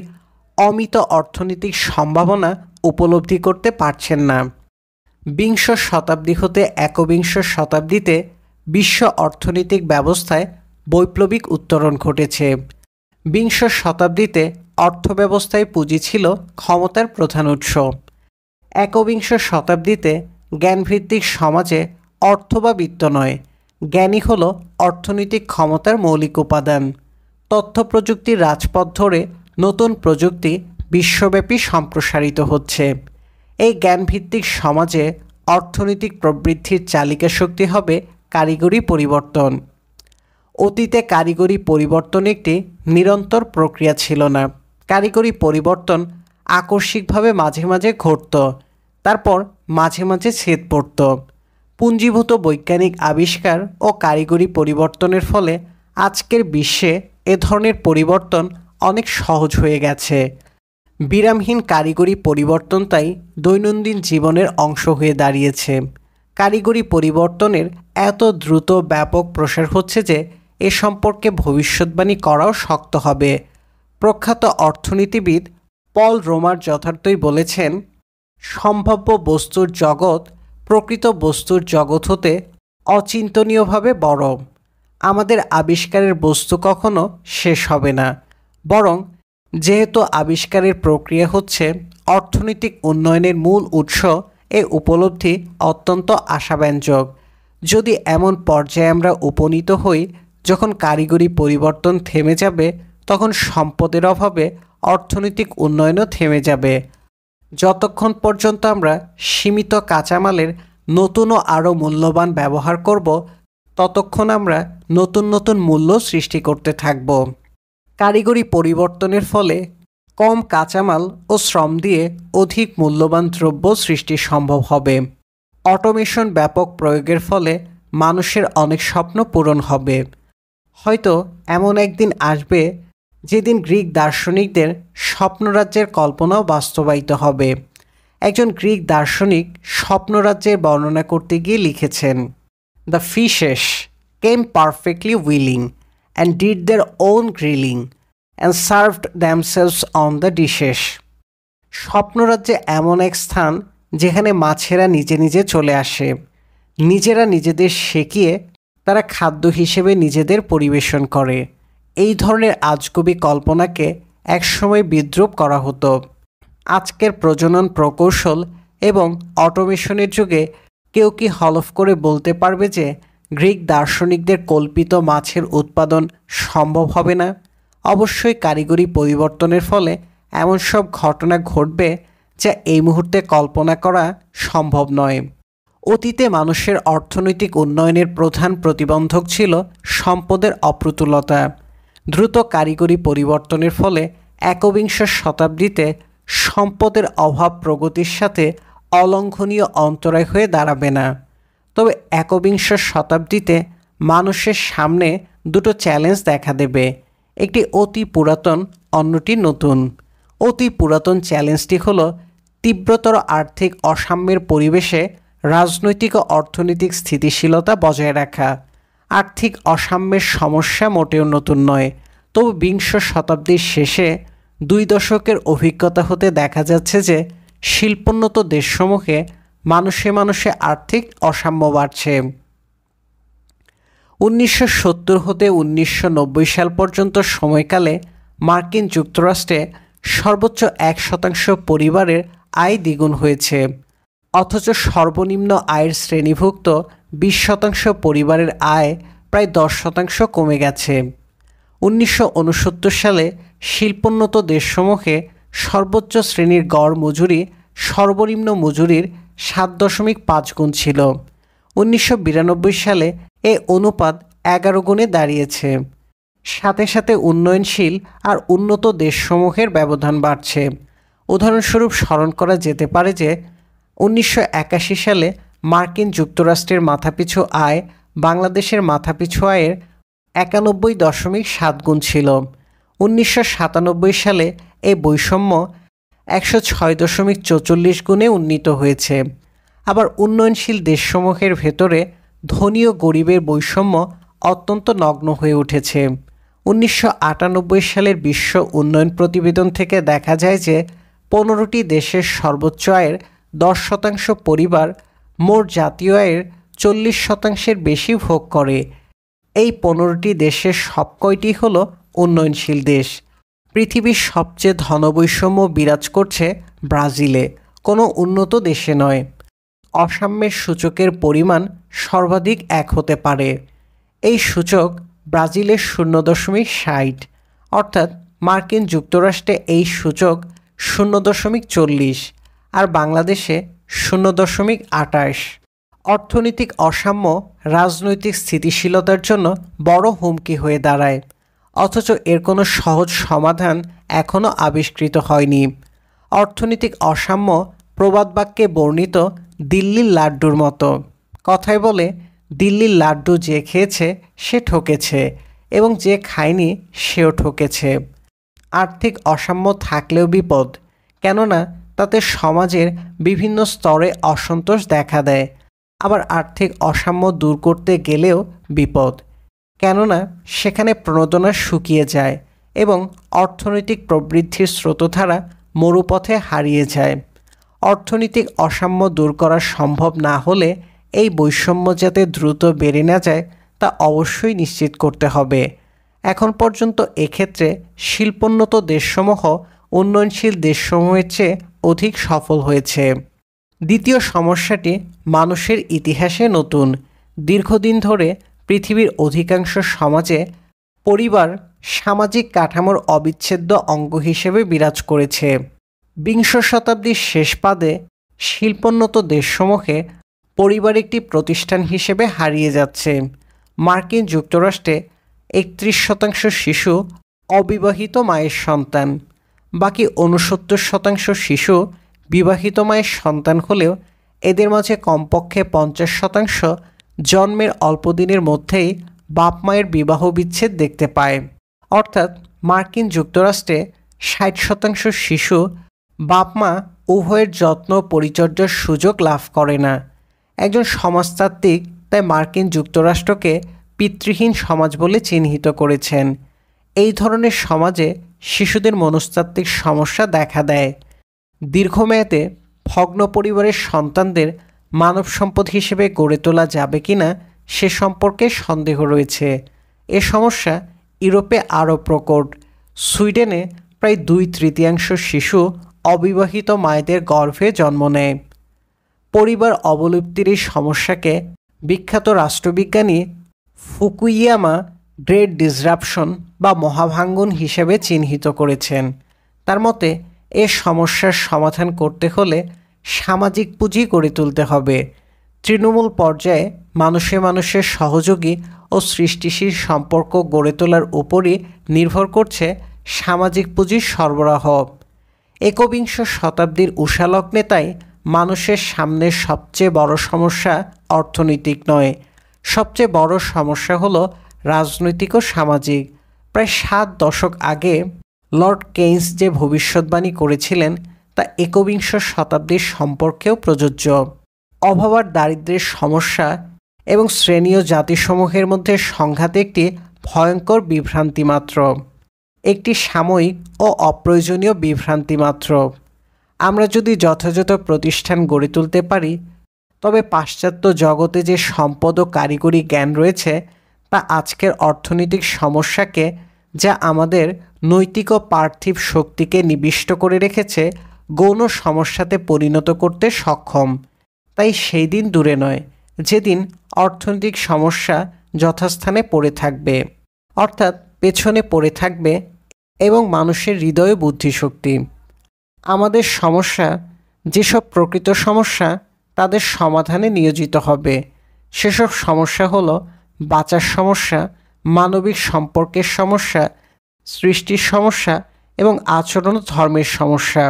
S1: অমিত অর্থনৈতিক সম্ভাবনা উপলব্ধি করতে পারছেন না। বিংশ শতাব্দী হতে একবিংশ শতাব্দীতে বিশ্ব অর্থনৈতিক ব্যবস্থায় বৈপ্লবিক উত্তরণ ঘটেছে। বিংশ শতাব্দীতে অর্থব্যবস্থায় পুঁজি ছিল ক্ষমতার প্রধান উৎস। একবিংশ শতাব্দীতে জ্ঞানভিত্তিক সমাজে অর্থ বা বিত্ত নয়, জ্ঞানই হল অর্থনৈতিক ক্ষমতার মৌলিক উপাদান। তথ্য প্রযুক্তির রাজপথ ধরে নতুন প্রযুক্তি বিশ্বব্যাপী সম্প্রসারিত হচ্ছে। এই জ্ঞানভিত্তিক সমাজে অর্থনৈতিক প্রবৃদ্ধির চালিকা শক্তি হবে কারিগরি পরিবর্তন। অতীতে কারিগরি পরিবর্তন একটি নিরন্তর প্রক্রিয়া ছিল না। কারিগরি পরিবর্তন আকস্মিকভাবে মাঝে মাঝে ঘটত, তারপর মাঝে মাঝে ছেদ পড়ত। পুঞ্জীভূত বৈজ্ঞানিক আবিষ্কার ও কারিগরি পরিবর্তনের ফলে আজকের বিশ্বে এ ধরনের পরিবর্তন অনেক সহজ হয়ে গেছে। বিরামহীন কারিগরি পরিবর্তন তাই দৈনন্দিন জীবনের অংশ হয়ে দাঁড়িয়েছে। কারিগরি পরিবর্তনের এত দ্রুত ব্যাপক প্রসার হচ্ছে যে এ সম্পর্কে ভবিষ্যৎবাণী করাও শক্ত হবে। প্রখ্যাত অর্থনীতিবিদ পল রোমার যথার্থই বলেছেন, সম্ভাব্য বস্তুর জগৎ প্রকৃত বস্তুর জগৎ হতে অচিন্তনীয়ভাবে বড়। আমাদের আবিষ্কারের বস্তু কখনো শেষ হবে না, বরং যেহেতু আবিষ্কারের প্রক্রিয়া হচ্ছে অর্থনৈতিক উন্নয়নের মূল উৎস, এই উপলব্ধি অত্যন্ত আশাব্যঞ্জক। যদি এমন পর্যায়ে আমরা উপনীত হই যখন কারিগরি পরিবর্তন থেমে যাবে, তখন সম্পদের অভাবে অর্থনৈতিক উন্নয়নও থেমে যাবে। যতক্ষণ পর্যন্ত আমরা সীমিত কাঁচামালের নতুন ও আরও মূল্যবান ব্যবহার করব, ততক্ষণ আমরা নতুন নতুন মূল্য সৃষ্টি করতে থাকব। কারিগরি পরিবর্তনের ফলে কম কাঁচামাল ও শ্রম দিয়ে অধিক মূল্যবান দ্রব্য সৃষ্টি সম্ভব হবে। অটোমেশন ব্যাপক প্রয়োগের ফলে মানুষের অনেক স্বপ্ন পূরণ হবে। হয়তো এমন একদিন আসবে যেদিন গ্রিক দার্শনিকদের স্বপ্নরাজ্যের কল্পনাও বাস্তবায়িত হবে। একজন গ্রিক দার্শনিক স্বপ্নরাজ্যের বর্ণনা করতে গিয়ে লিখেছেন, the fishes came perfectly willing and did their own grilling and served themselves on the dishes. স্বপ্নরাজ্যে এমন এক স্থান যেখানে মাছেরা নিজে নিজে চলে আসে, নিজেরা নিজেদের সেঁকিয়ে তারা খাদ্য হিসেবে নিজেদের পরিবেশন করে। এই ধরনের আজগুবি কল্পনাকে একসময় বিদ্রূপ করা হতো। আজকের প্রজনন প্রকৌশল এবং অটোমেশনের যুগে কেউ কি হলফ করে বলতে পারবে যে গ্রিক দার্শনিকদের কল্পিত মাছের উৎপাদন সম্ভব হবে না? অবশ্যই কারিগরি পরিবর্তনের ফলে এমন সব ঘটনা ঘটবে যা এই মুহূর্তে কল্পনা করা সম্ভব নয়। অতীতে মানুষের অর্থনৈতিক উন্নয়নের প্রধান প্রতিবন্ধক ছিল সম্পদের অপ্রতুলতা। দ্রুত কারিগরি পরিবর্তনের ফলে একবিংশ শতাব্দীতে সম্পদের অভাব প্রগতির সাথে অলঙ্ঘনীয় অন্তরায় হয়ে দাঁড়াবে না। তবে একবিংশ শতাব্দীতে মানুষের সামনে দুটো চ্যালেঞ্জ দেখা দেবে, একটি অতি পুরাতন, অন্যটি নতুন। অতি পুরাতন চ্যালেঞ্জটি হলো তীব্রতর আর্থিক অসাম্যের পরিবেশে রাজনৈতিক ও অর্থনৈতিক স্থিতিশীলতা বজায় রাখা। আর্থিক অসাম্যের সমস্যা মোটেও নতুন নয়, তবু বিংশ শতাব্দীর শেষে 2 দশকের অভিজ্ঞতা হতে দেখা যাচ্ছে যে শিল্পোন্নত দেশসমূহে মানুষে মানুষে আর্থিক অসাম্য বাড়ছে। 1970 হতে 1990 সাল পর্যন্ত সময়কালে মার্কিন যুক্তরাষ্ট্রে সর্বোচ্চ 1% পরিবারের আয় দ্বিগুণ হয়েছে, অথচ সর্বনিম্ন আয়ের শ্রেণীভুক্ত 20% পরিবারের আয় প্রায় 10% কমে গেছে। 1969 সালে শিল্পোন্নত দেশসমূহে সর্বোচ্চ শ্রেণীর গড় মজুরি সর্বনিম্ন মজুরির 7.5 গুণ ছিল। 1992 সালে এ অনুপাত 11 গুণে দাঁড়িয়েছে। সাথে সাথে উন্নয়নশীল আর উন্নত দেশসমূহের ব্যবধান বাড়ছে। উদাহরণস্বরূপ স্মরণ করা যেতে পারে যে 1981 সালে মার্কিন যুক্তরাষ্ট্রের মাথাপিছু আয় বাংলাদেশের মাথাপিছু আয়ের 91.7 গুণ ছিল। 1997 সালে এই বৈষম্য 106.44 গুণে উন্নীত হয়েছে। আবার উন্নয়নশীল দেশসমূহের ভেতরে ধনী ও গরিবের বৈষম্য অত্যন্ত নগ্ন হয়ে উঠেছে। 1998 সালের বিশ্ব উন্নয়ন প্রতিবেদন থেকে দেখা যায় যে 15টি দেশের সর্বোচ্চ আয়ের 10% পরিবার মোট জাতীয় আয়ের 40%-এর বেশি ভোগ করে। এই 15টি দেশের সবকয়টি হল উন্নয়নশীল দেশ। পৃথিবীর সবচেয়ে ধনবৈষম্য বিরাজ করছে ব্রাজিলে, কোনো উন্নত দেশে নয়। অসাম্যের সূচকের পরিমাণ সর্বাধিক 1 হতে পারে। এই সূচক ব্রাজিলের 0.60, অর্থাৎ মার্কিন যুক্তরাষ্ট্রে এই সূচক 0.40 আর বাংলাদেশে 0.28। অর্থনৈতিক অসাম্য রাজনৈতিক স্থিতিশীলতার জন্য বড় হুমকি হয়ে দাঁড়ায়, অথচ এর কোনো সহজ সমাধান এখনও আবিষ্কৃত হয়নি। অর্থনৈতিক অসাম্য প্রবাদবাক্যে বর্ণিত দিল্লির লাড্ডুর মতো। কথায় বলে, দিল্লির লাড্ডু যে খেয়েছে সে ঠকেছে এবং যে খায়নি সেও ঠকেছে। আর্থিক অসাম্য থাকলেও বিপদ, কেননা তাতে সমাজের বিভিন্ন স্তরে অসন্তোষ দেখা দেয়। আবার আর্থিক অসাম্য দূর করতে গেলেও বিপদ, কেননা সেখানে প্রণোদনা শুকিয়ে যায় এবং অর্থনৈতিক প্রবৃদ্ধির স্রোতধারা মরুপথে হারিয়ে যায়। অর্থনৈতিক অসাম্য দূর করা সম্ভব না হলে এই বৈষম্য যাতে দ্রুত বেড়ে না যায় তা অবশ্যই নিশ্চিত করতে হবে। এখন পর্যন্ত এক্ষেত্রে শিল্পোন্নত দেশসমূহ উন্নয়নশীল দেশসমূহের চেয়ে অধিক সফল হয়েছে। দ্বিতীয় সমস্যাটি মানুষের ইতিহাসে নতুন। দীর্ঘদিন ধরে পৃথিবীর অধিকাংশ সমাজে পরিবার সামাজিক কাঠামোর অবিচ্ছেদ্য অঙ্গ হিসেবে বিরাজ করেছে। বিংশ শতাব্দীর শেষ পাদে শিল্পোন্নত দেশসমূহে পরিবার একটি প্রতিষ্ঠান হিসেবে হারিয়ে যাচ্ছে। মার্কিন যুক্তরাষ্ট্রে ৩১% শিশু অবিবাহিত মায়ের সন্তান, বাকি ৬৯% শিশু বিবাহিত মায়ের সন্তান হলেও এদের মাঝে কমপক্ষে ৫০% জন্মের অল্প দিনের মধ্যেই বাপ মায়ের বিবাহ বিচ্ছেদ দেখতে পায়। অর্থাৎ মার্কিন যুক্তরাষ্ট্রে ৬০% শিশু বাপ মা উভয়ের যত্ন পরিচর্যার সুযোগ লাভ করে না। একজন সমাজতাত্ত্বিক তাই মার্কিন যুক্তরাষ্ট্রকে পিতৃহীন সমাজ বলে চিহ্নিত করেছেন। এই ধরনের সমাজে শিশুদের মনস্তাত্ত্বিক সমস্যা দেখা দেয়। দীর্ঘমেয়াদে ভগ্ন পরিবারের সন্তানদের মানব সম্পদ হিসেবে গড়ে তোলা যাবে কিনা সে সম্পর্কে সন্দেহ রয়েছে। এ সমস্যা ইউরোপে আরও প্রকট। সুইডেনে প্রায় 2/3 শিশু অবিবাহিত মায়েদের গর্ভে জন্ম নেয়। পরিবার অবলুপ্তির এই সমস্যাকে বিখ্যাত রাষ্ট্রবিজ্ঞানী ফুকুইয়ামা গ্রেট ডিসরাপশন বা মহাভাঙ্গন হিসেবে চিহ্নিত করেছেন। তার মতে এ সমস্যার সমাধান করতে হলে সামাজিক পুঁজি গড়ে তুলতে হবে। তৃণমূল পর্যায়ে মানুষে মানুষের সহযোগী ও সৃষ্টিশীল সম্পর্ক গড়ে তোলার উপরই নির্ভর করছে সামাজিক পুঁজির সরবরাহ। একবিংশ শতাব্দীর উষালগ্নে তাই মানুষের সামনে সবচেয়ে বড় সমস্যা অর্থনৈতিক নয়, সবচেয়ে বড় সমস্যা হলো রাজনৈতিক ও সামাজিক। প্রায় 7 দশক আগে লর্ড কেইন্স যে ভবিষ্যৎবাণী করেছিলেন তা একবিংশ শতাব্দীর সম্পর্কেও প্রযোজ্য। অভাব আর দারিদ্র্যের সমস্যা এবং শ্রেণীয় জাতিসমূহের মধ্যে সংঘাত একটি ভয়ঙ্কর বিভ্রান্তি মাত্র, একটি সাময়িক ও অপ্রয়োজনীয় বিভ্রান্তি মাত্র। আমরা যদি যথাযথ প্রতিষ্ঠান গড়ে তুলতে পারি তবে পাশ্চাত্য জগতে যে সম্পদ ও কারিগরি জ্ঞান রয়েছে তা আজকের অর্থনৈতিক সমস্যাকে, যা আমাদের নৈতিক ও পার্থিব শক্তিকে নিবিষ্ট করে রেখেছে, গৌণ সমস্যাতে পরিণত করতে সক্ষম। তাই সেই দিন দূরে নয় যেদিন অর্থনৈতিক সমস্যা যথাস্থানে পড়ে থাকবে, অর্থাৎ পেছনে পড়ে থাকবে, এবং মানুষের হৃদয়ে বুদ্ধিশক্তি। আমাদের সমস্যা, যেসব প্রকৃত সমস্যা, তাদের সমাধানে নিয়োজিত হবে। সেসব সমস্যা হলো বাঁচার সমস্যা, মানবিক সম্পর্কের সমস্যা, সৃষ্টির সমস্যা এবং আচরণ ধর্মের সমস্যা।